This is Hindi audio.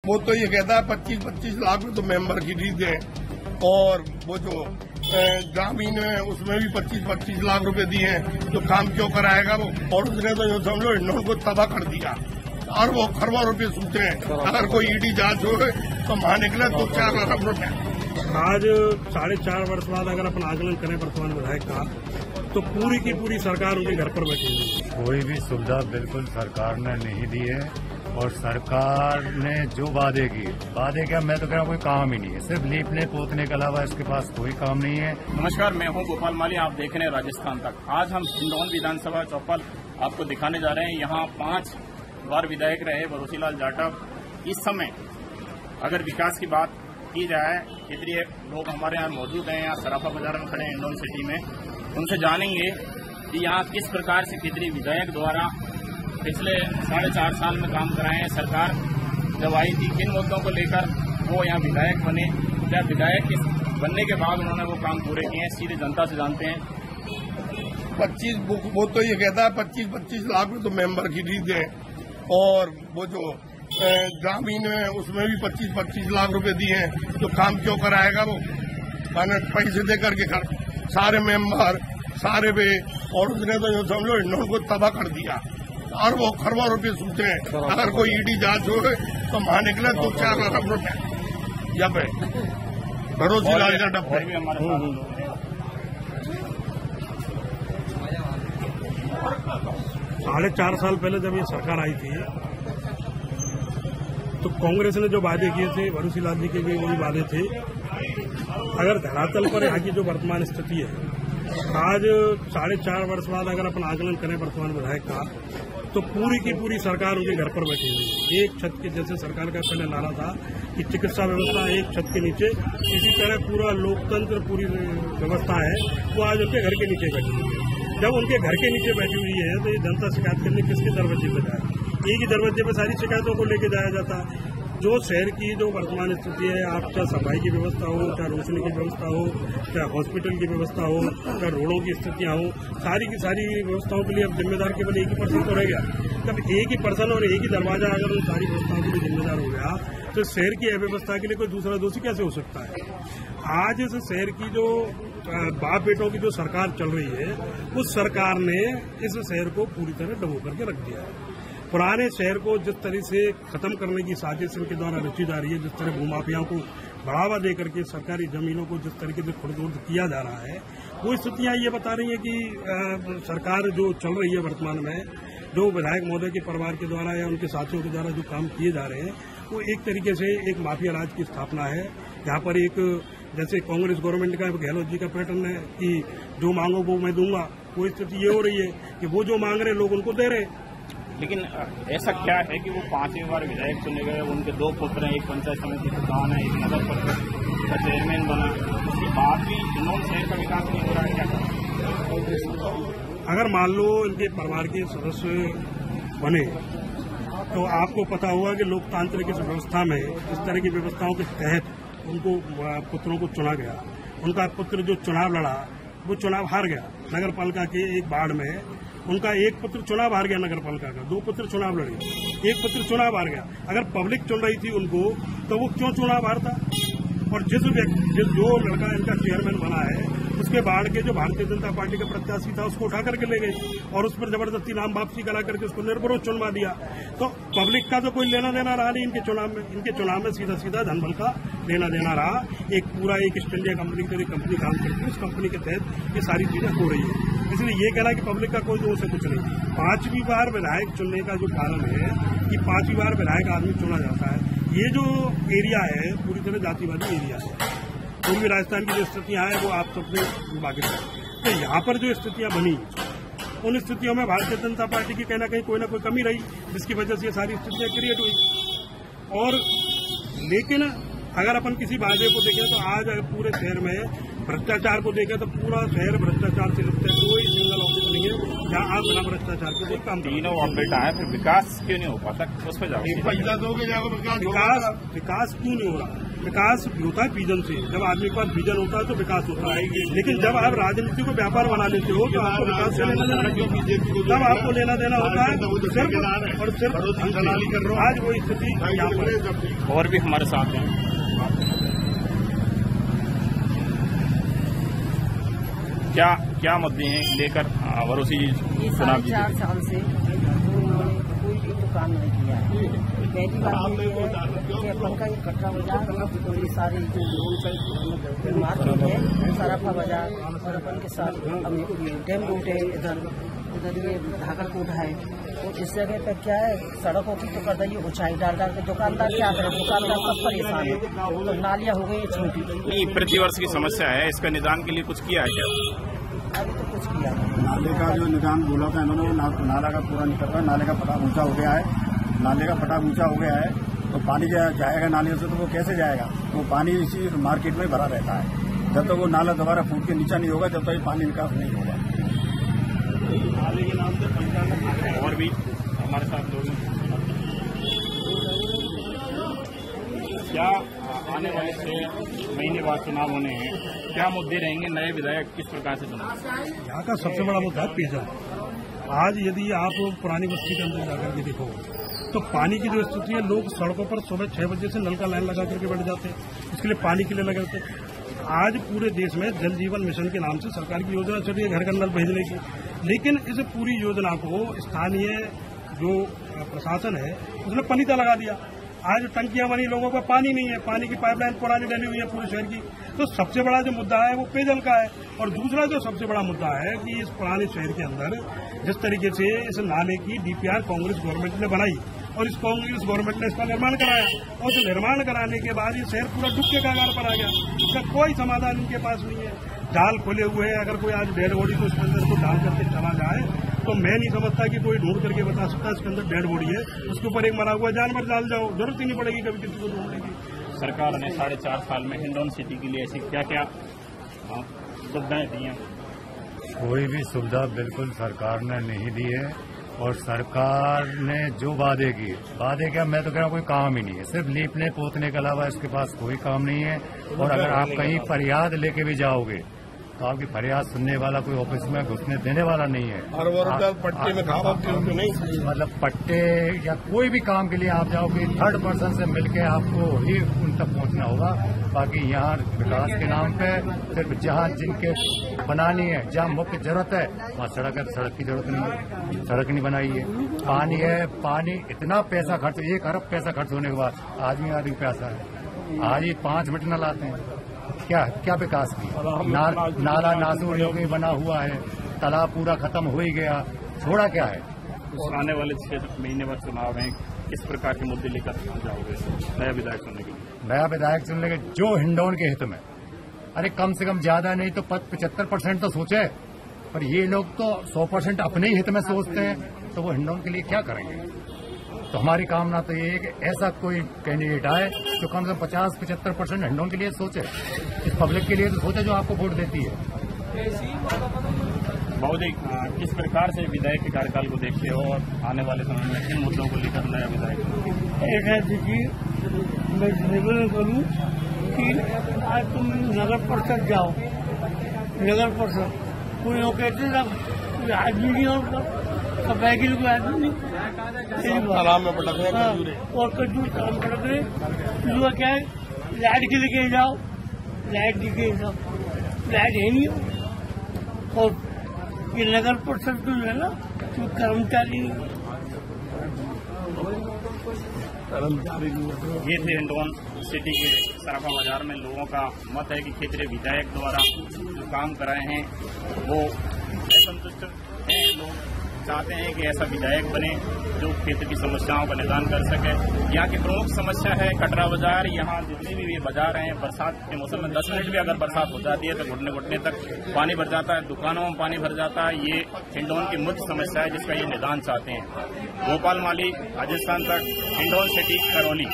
वो तो ये कहता है 25-25 लाख में तो मेंबर की फीस दें, और वो जो ग्रामीण है उसमें भी 25-25 लाख रुपए दिए हैं, तो काम क्यों कराएगा वो। और उसने तो जो समझो इन को तबाह कर दिया, और वो खरबों रुपये सूते हैं। अगर कोई ईडी जांच हो तो वहां निकले तो 4 अरब रुपए। आज 4.5 वर्ष बाद अगर अपन आकलन करें वर्तमान विधायक का, तो पूरी की पूरी सरकार उनके घर पर बैठी है। कोई भी सुविधा बिल्कुल सरकार ने नहीं दी है, और सरकार ने जो वादे क्या, मैं तो कह रहा हूँ कोई काम ही नहीं है, सिर्फ लीपने पोतने के अलावा इसके पास कोई काम नहीं है। नमस्कार, मैं हूँ गोपाल माली, आप देख रहे हैं राजस्थान तक। आज हम हिंडौन विधानसभा चौपाल आपको दिखाने जा रहे हैं। यहाँ 5 बार विधायक रहे भरोसीलाल जाटव। इस समय अगर विकास की बात की जाए, क्षेत्रीय लोग हमारे यहाँ मौजूद हैं, यहाँ सराफा बाजार में खड़े हैं हिंडौन सिटी में, उनसे जानेंगे कि यहाँ किस प्रकार से क्षेत्रीय विधायक द्वारा पिछले 4.5 साल में काम कराए हैं। सरकार जब आई थी, किन मुद्दों को लेकर वो यहाँ विधायक बने, क्या विधायक बनने के बाद उन्होंने वो काम पूरे किए हैं, सीधे जनता से जानते हैं। 25 वो तो ये कहता है 25-25 लाख में तो मेंबर की फीस दें, और वो जो ग्रामीण है उसमें भी 25-25 लाख रुपए दिए हैं, तो काम क्यों कराएगा वो। पैसे दे करके सारे मेंबर सारे वे, और उसने तो जो समझो इन को तबाह कर दिया, और वो खरबों रुपये सूते हैं। अगर कोई ईडी जांच हो तो वहां निकले तो 4 अरब रुपए। जब भरोसीलाल जाटव 4.5 साल पहले जब ये सरकार आई थी, तो कांग्रेस ने जो वादे किए थे, भरोसीलाल जी के भी वही वादे थे। अगर धरातल पर यहाँ की जो वर्तमान स्थिति है, आज 4.5 वर्ष बाद अगर अपन आकलन करें वर्तमान विधायक का, तो पूरी की पूरी सरकार उनके घर पर बैठी हुई है। एक छत के, जैसे सरकार का पहले नारा था कि चिकित्सा व्यवस्था एक छत के नीचे, इसी तरह पूरा लोकतंत्र, पूरी व्यवस्था है वो आज उनके घर के नीचे बैठी हुई है। जब उनके घर के नीचे बैठी हुई है, तो ये जनता शिकायत करने किसके दरवाजे पर जाए? एक ही दरवाजे पर सारी शिकायतों को लेकर जाया जाता है। जो शहर की जो वर्तमान स्थिति है, आप चाहे सफाई की व्यवस्था हो, चाहे रोशनी की व्यवस्था हो, चाहे हॉस्पिटल की व्यवस्था हो, चाहे रोडों की स्थितियां हो, सारी की सारी व्यवस्थाओं के लिए अब जिम्मेदार केवल एक ही पर्सन तो रह गया। तब एक ही पर्सन और एक ही दरवाजा अगर उन सारी व्यवस्थाओं के लिए जिम्मेदार हो गया, तो शहर की अव्यवस्था के लिए कोई दूसरा दोषी कैसे हो सकता है। आज इस शहर की जो बाप बेटों की जो सरकार चल रही है, उस सरकार ने इस शहर को पूरी तरह डबो करके रख दिया है। पुराने शहर को जिस तरह से खत्म करने की साजिश इनके द्वारा रची जा रही है, जिस तरह भूमाफियाओं को बढ़ावा देकर के सरकारी जमीनों को जिस तरीके से खुरदबुर्द किया जा रहा है, वो स्थितियां ये बता रही है कि सरकार जो चल रही है वर्तमान में, जो विधायक महोदय के परिवार के द्वारा या उनके साथियों के द्वारा जो काम किए जा रहे हैं, वो एक तरीके से एक माफिया राज की स्थापना है। यहाँ पर एक जैसे कांग्रेस गवर्नमेंट का, गहलोत जी का पैटर्न है कि जो मांगो वो मैं दूंगा, वो स्थिति ये हो रही है कि वो जो मांग रहे लोग उनको दे रहे। लेकिन ऐसा क्या है कि वो 5वीं बार विधायक चुने गए, उनके 2 पुत्र हैं, एक पंचायत समिति प्रधान है, एक नगर परिषद का चेयरमैन बना, उसके बाद भी हिंडौन शहर का विकास नहीं हो रहा है, क्या करें? अगर मान लो इनके परिवार के सदस्य बने, तो आपको पता होगा कि लोकतांत्रिक इस व्यवस्था में, इस तरह की व्यवस्थाओं के तहत उनको पुत्रों को चुना गया। उनका पुत्र जो चुनाव लड़ा, वो चुनाव हार गया। नगर पालिका के एक वार्ड में उनका एक पुत्र चुनाव हार गया, नगर पालिका का 2 पुत्र चुनाव लड़े, एक पुत्र चुनाव हार गया। अगर पब्लिक चुन रही थी उनको, तो वो क्यों चुनाव हारता? और जो लड़का इनका चेयरमैन बना है, उसके वार्ड के जो भारतीय जनता पार्टी का प्रत्याशी था, उसको उठा करके ले गए और उस पर जबरदस्ती नाम वापसी करा करके उसको निर्विरोध चुनवा दिया। तो पब्लिक का तो कोई लेना देना रहा नहीं इनके चुनाव में। इनके चुनाव में सीधा सीधा धनबल का लेना देना रहा। एक पूरा एक ईस्ट इंडिया कंपनी की तरह कंपनी काम करती है, उस कंपनी के तहत ये सारी चीजें हो रही है। इसलिए ये कहना कि पब्लिक का कोई दोष है, कुछ नहीं। 5वीं बार विधायक चुनने का जो कारण है कि 5वीं बार विधायक आदमी चुना जाता है, ये जो एरिया है पूरी तरह जातिवादी एरिया है। पूर्वी राजस्थान की जो स्थितियां हैं वो आप सबसे वाकिफ हैं। तो यहाँ पर जो स्थितियां बनी, उन स्थितियों में भारतीय जनता पार्टी की कहना कहीं कोई ना कोई कमी रही, जिसकी वजह से ये सारी स्थितियां क्रिएट हुई। और लेकिन अगर अपन किसी वादे को देखें, तो आज पूरे शहर में भ्रष्टाचार को देखें तो पूरा शहर भ्रष्टाचार से लिप्त है। कोई सिंगल ऑफिस नहीं है जहाँ आप बिना भ्रष्टाचार के कोई काम। तीनों अपडेट आए, फिर विकास क्यों नहीं हो पाता, उस पर जाओ। विकास क्यों नहीं हो रहा? विकास होता है विजन से। जब आदमी के पास विजन होता है तो विकास होता है, लेकिन जब आप राजनीति को व्यापार बना लेते हो तो आपको विकास से लेना देना नहीं, तब आपको लेना देना होता है सिर्फ और सिर्फ। आज वो स्थिति यहाँ पर। और भी हमारे साथ हैं। क्या मुद्दे हैं लेकर वरोसी चुनाव जी? 4 साल से उन्होंने कोई भी काम नहीं किया है। पहली बात ये है कि अपन का ये कटरा बाजार और ये सारे जो मार्केट है, सराफा बाजार और अपन के साथ डैम रोड है, इधर ये ढाकरकोट है। तो इस जगह पर क्या है, सड़कों की तो कर दी ऊंचाई डाल के दुकानदार क्या करें, दुकानदार सब परेशान है। तो नालियाँ हो गई छोटी। नहीं, प्रतिवर्ष की समस्या है, इसका निदान के लिए कुछ किया है क्या? अभी तो कुछ किया है। नाले का जो निदान बोला था इन्होंने, वो नाला का पूरा नहीं कर रहा। नाले का पटाव ऊंचा हो गया है, नाले का पटाव ऊंचा हो गया है, तो पानी जाएगा नालियों से, तो वो कैसे जाएगा? वो पानी इसी मार्केट में भरा रहता है। जब तक वो नाला दोबारा फूट के नीचा नहीं होगा, जब तक पानी निकास नहीं होगा। और भी हमारे साथ लोग क्या आने वाले 6 महीने बाद चुनाव होने हैं, क्या मुद्दे रहेंगे? नए विधायक किस प्रकार से चुनाव? यहाँ का सबसे बड़ा मुद्दा है पेयजल। आज यदि आप पुरानी बस्ती के अंदर जाकर के देखो तो पानी की जो स्थिति है, लोग सड़कों पर सुबह 6 बजे से नल का लाइन लगा करके बैठ जाते हैं, इसके लिए पानी के लिए लगे रहते हैं। आज पूरे देश में जल जीवन मिशन के नाम से सरकार की योजना चल रही है घर घर नल भेजने की, लेकिन इस पूरी योजना को स्थानीय जो प्रशासन है उसने पनीता लगा दिया। आज टंकियां बनी, लोगों को पानी नहीं है, पानी की पाइपलाइन पुरानी डली हुई है पूरे शहर की। तो सबसे बड़ा जो मुद्दा है वो पेयजल का है। और दूसरा जो सबसे बड़ा मुद्दा है कि इस पुराने शहर के अंदर जिस तरीके से इस नाले की डीपीआर कांग्रेस गवर्नमेंट ने बनाई और इस कांग्रेस गवर्नमेंट ने इसका निर्माण कराया, और उस निर्माण कराने के बाद ये शहर पूरा डूब के कगार पर आ गया। इसका कोई समाधान इनके पास नहीं है। जाल खोले हुए हैं, अगर कोई आज डेड बॉडी को इसके अंदर को डाल करके चला जाए तो मैं नहीं समझता कि कोई ढूंढ करके बता सकता इसके अंदर डेड बॉडी है, उसके ऊपर एक मरा हुआ जानवर डाल जाओ, जरूरत ही नहीं पड़ेगी कभी किसी को ढूंढने की। सरकार ने 4.5 साल में हिंडौन सिटी के लिए ऐसी क्या क्या सुविधाएं दी हैं? कोई भी सुविधा बिल्कुल सरकार ने नहीं दी है। और सरकार ने जो वादे क्या, मैं तो कह रहा हूँ कोई काम ही नहीं है, सिर्फ लीपने पोतने के अलावा इसके पास कोई काम नहीं है। और अगर आप कहीं फरियाद लेके भी जाओगे तो आपकी फरियाद सुनने वाला कोई ऑफिस में घुसने देने वाला नहीं है। और वो पट्टे में नहीं, मतलब पट्टे या कोई भी काम के लिए आप जाओगे, थर्ड पर्सन से मिलके आपको ही उन तक पहुंचना होगा। बाकी यहाँ विकास के नाम पे सिर्फ जहाँ जिनके बनानी है, जहाँ मुख्य जरूरत है वहाँ सड़क है, सड़क की जरूरत नहीं है, सड़क नहीं बनाई है। पानी है, पानी इतना पैसा खर्च, 1 अरब पैसा खर्च होने के बाद आदमी प्यासा है। आज ही 5 मिनट न लाते हैं, क्या विकास की? नाला नासूर होकर बना हुआ है, तालाब पूरा खत्म हो ही गया, छोड़ा क्या है? आने वाले 6 महीने बाद चुनाव है, किस प्रकार के मुद्दे लेकर जाओगे नया विधायक चुनने के लिए? नया विधायक चुनने के जो हिंडौन के हित में, अरे कम से कम ज्यादा नहीं तो 75% तो सोचे, पर ये लोग तो 100% अपने ही हित में सोचते हैं, तो वो हिंडौन के लिए क्या करेंगे? तो हमारी कामना तो ये है कि ऐसा कोई कैंडिडेट आए जो कम से कम 50-75% हिंडौन के लिए सोचे, इस पब्लिक के लिए तो सोचे जो आपको वोट देती है। बहुत ही किस प्रकार से विधायक के कार्यकाल को देखते हो और आने वाले समय में किन मुद्दों को लेकर नया विधायक? एक है देखिए, मैं निवेदन करूँ कि आज तुम नगर परिषद जाओ, नगर परिषद कोई लोग कहते हैं आदमी नहीं होगा, साइकिल को आदमी नहीं, तालाब में पटक रहे और कद्दू तालाब में पटक रहे। क्या है, लाइट के लेके जाओ, लाइट लेके जाओ, लाइट है नहीं। और ये नगर परिषद जो है ना, तो कर्मचारी ये थे हिंडौन सिटी के सराफा बाजार में लोगों का मत है कि क्षेत्रीय विधायक द्वारा जो काम कराए हैं वो असंतुष्ट हैं। लोग चाहते हैं कि ऐसा विधायक बने जो क्षेत्र की समस्याओं का निदान कर सके। यहाँ की प्रमुख समस्या है कटरा बाजार। यहाँ जितने भी ये बाजार हैं, बरसात के मौसम में 10 मिनट भी अगर बरसात हो जाती है तो घुटने तक पानी भर जाता है, दुकानों में पानी भर जाता है। ये हिंडौन की मुख्य समस्या है जिसका ये निदान चाहते हैं। गोपाल माली, राजस्थान तक, हिंडौन सिटी, करौली।